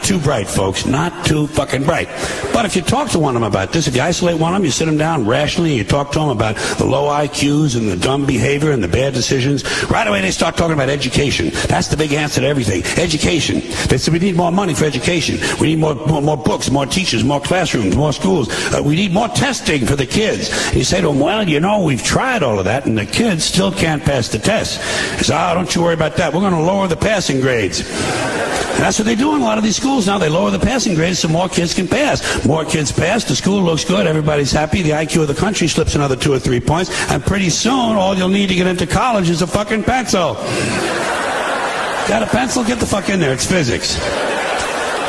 too bright, folks. Not too fucking bright. But if you talk to one of them about this, if you isolate one of them, you sit them down rationally, and you talk to them about the low IQs and the dumb behavior and the bad decisions, right away they start talking about education. That's the big answer to everything. Education. They say we need more money for education. We need more books, more teachers, more classrooms, more schools. We need more testing for the kids. You say to them, well, you know, we've tried all of that, and the kids still can't pass the test. He says, don't you worry about that. We're going to lower the passing grades. And that's what they do in a lot of these schools now. They lower the passing grades so more kids can pass. More kids pass, the school looks good, everybody's happy, the IQ of the country slips another 2 or 3 points, and pretty soon all you'll need to get into college is a fucking pencil. Got a pencil? Get the fuck in there. It's physics.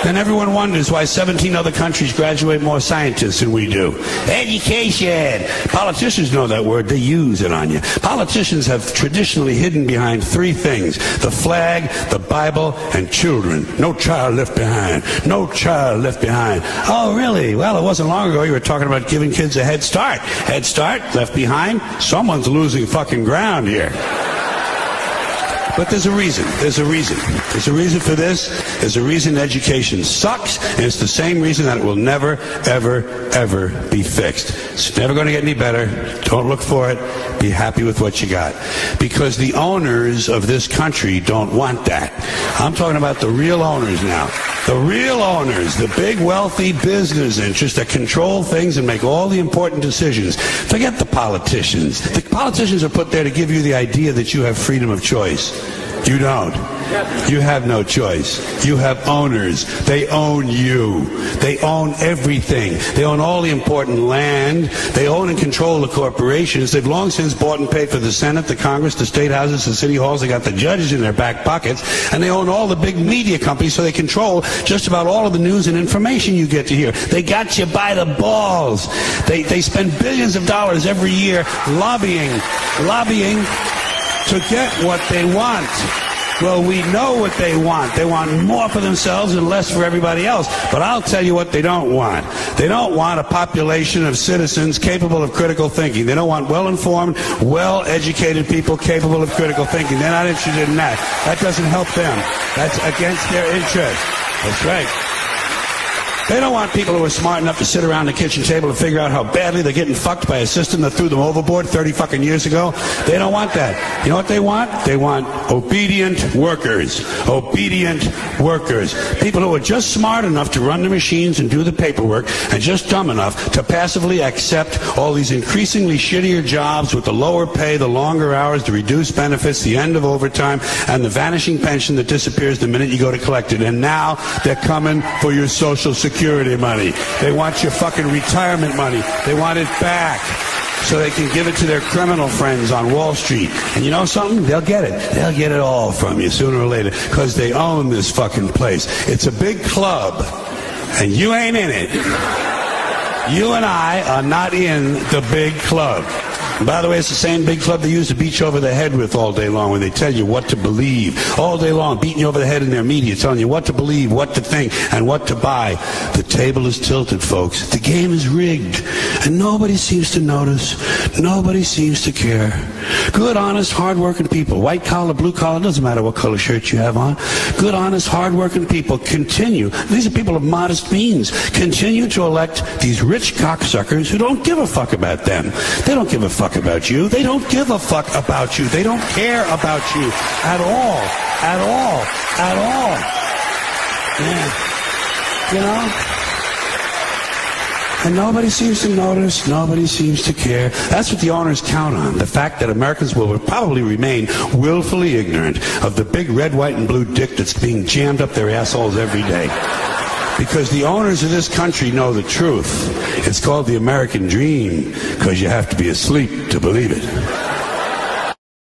Then everyone wonders why 17 other countries graduate more scientists than we do. Education. Politicians know that word. They use it on you. Politicians have traditionally hidden behind 3 things: the flag, the Bible, and children. No child left behind. No child left behind. Oh, really? Well, it wasn't long ago you were talking about giving kids a head start. Head start, left behind. Someone's losing fucking ground here. But there's a reason. There's a reason. There's a reason for this. There's a reason education sucks, and it's the same reason that it will never, ever, ever be fixed. It's never going to get any better. Don't look for it. Be happy with what you got. Because the owners of this country don't want that. I'm talking about the real owners now. The real owners, the big wealthy business interests that control things and make all the important decisions. Forget the politicians. The politicians are put there to give you the idea that you have freedom of choice. You don't. You have no choice. You have owners. They own you. They own everything. They own all the important land. They own and control the corporations. They've long since bought and paid for the Senate, the Congress, the state houses, the city halls. They got the judges in their back pockets. And they own all the big media companies, so they control just about all of the news and information you get to hear. They got you by the balls. They spend billions of dollars every year lobbying to get what they want. Well, we know what they want. They want more for themselves and less for everybody else. But I'll tell you what they don't want. They don't want a population of citizens capable of critical thinking. They don't want well-informed, well-educated people capable of critical thinking. They're not interested in that. That doesn't help them. That's against their interest. That's right. They don't want people who are smart enough to sit around the kitchen table and figure out how badly they're getting fucked by a system that threw them overboard 30 fucking years ago. They don't want that. You know what they want? They want obedient workers. Obedient workers. People who are just smart enough to run the machines and do the paperwork, and just dumb enough to passively accept all these increasingly shittier jobs with the lower pay, the longer hours, the reduced benefits, the end of overtime, and the vanishing pension that disappears the minute you go to collect it. And now they're coming for your Social Security money. They want your fucking retirement money. They want it back so they can give it to their criminal friends on Wall Street. And you know something? They'll get it. They'll get it all from you sooner or later, because they own this fucking place. It's a big club, and you ain't in it. You and I are not in the big club. And by the way, it's the same big club they use to beat you over the head with all day long when they tell you what to believe. All day long, beating you over the head in their media, telling you what to believe, what to think, and what to buy. The table is tilted, folks. The game is rigged. And nobody seems to notice. Nobody seems to care. Good, honest, hard-working people. White collar, blue collar, doesn't matter what color shirt you have on. Good, honest, hard-working people continue. These are people of modest means. Continue to elect these rich cocksuckers who don't give a fuck about them. They don't give a fuck about you. They don't give a fuck about you. They don't care about you at all. At all. At all. Yeah. You know? And nobody seems to notice. Nobody seems to care. That's what the owners count on. The fact that Americans will probably remain willfully ignorant of the big red, white, and blue dick that's being jammed up their assholes every day. Because the owners of this country know the truth. It's called the American dream, because you have to be asleep to believe it.